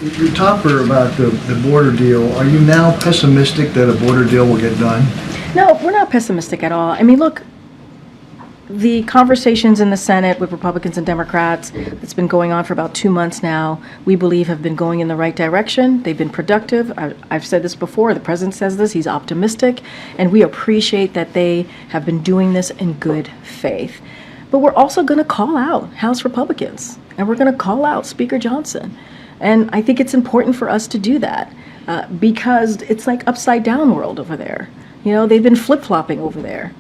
Your topper about the border deal, are you now pessimistic that a border deal will get done? No, we're not pessimistic at all. I mean, look, the conversations in the Senate with Republicans and Democrats that's been going on for about 2 months now, we believe have been going in the right direction. They've been productive. I've said this before. The president says this. He's optimistic. And we appreciate that they have been doing this in good faith. But we're also going to call out House Republicans. And we're going to call out Speaker Johnson. And I think it's important for us to do that because it's like upside down world over there. You know, they've been flip-flopping over there.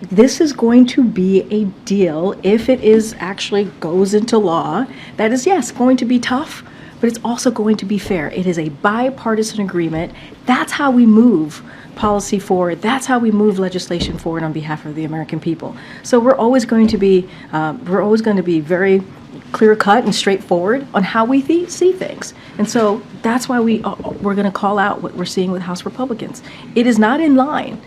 This is going to be a deal, if it is actually goes into law, that is, yes, going to be tough, but it's also going to be fair. It is a bipartisan agreement. That's how we move policy forward. That's how we move legislation forward on behalf of the American people. So we're always going to be very clear-cut and straightforward on how we see things. And so that's why we're going to call out what we're seeing with House Republicans. It is not in line.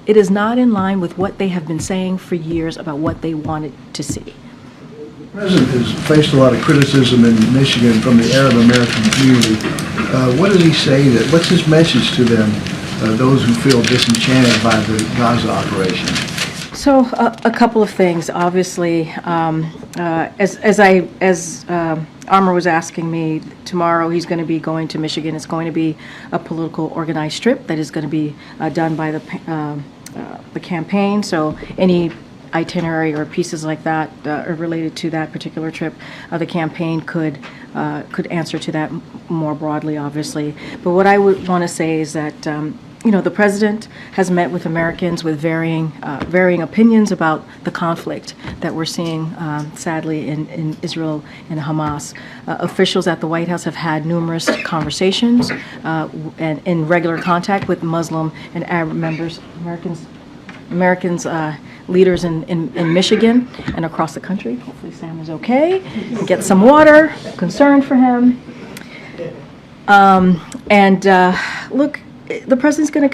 It is not in line with what they have been saying for years about what they wanted to see. The president has faced a lot of criticism in Michigan from the Arab American community. What does he say? What's his message to them, those who feel disenchanted by the Gaza operation? So a couple of things. Obviously, as Amr was asking me, tomorrow he's going to be going to Michigan. It's going to be a political organized trip that is going to be done by the campaign. So any itinerary or pieces like that are related to that particular trip, the campaign could answer to that more broadly, obviously. But what I would want to say is that the president has met with Americans with varying opinions about the conflict that we're seeing, sadly, in Israel and Hamas. Officials at the White House have had numerous conversations and in regular contact with Muslim and Arab Americans, leaders in Michigan and across the country. Hopefully Sam is okay. Get some water. Concerned for him. Look, the president's going to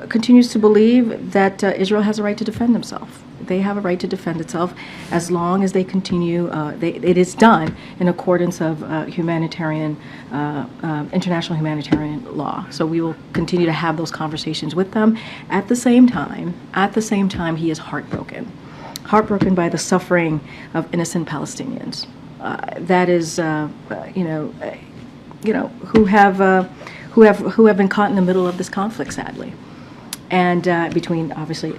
continues to believe that Israel has a right to defend himself. They have a right to defend itself as long as they continue. It is done in accordance of international humanitarian law. So we will continue to have those conversations with them. At the same time, he is heartbroken by the suffering of innocent Palestinians. That is, who have been caught in the middle of this conflict, sadly, and between obviously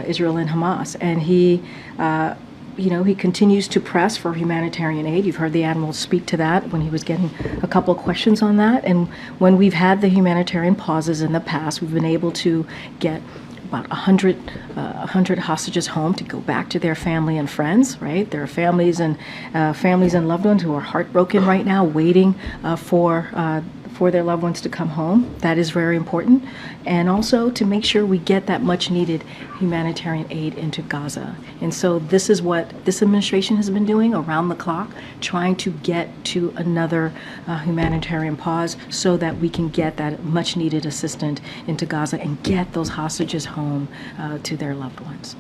Israel and Hamas. And he continues to press for humanitarian aid. You've heard the admiral speak to that when he was getting a couple of questions on that. And when we've had the humanitarian pauses in the past, we've been able to get about 100 hostages home to go back to their family and friends. Right, there are families and loved ones who are heartbroken right now, waiting for their loved ones to come home. That is very important. And also to make sure we get that much needed humanitarian aid into Gaza. And so this is what this administration has been doing around the clock, trying to get to another humanitarian pause so that we can get that much needed assistance into Gaza and get those hostages home to their loved ones.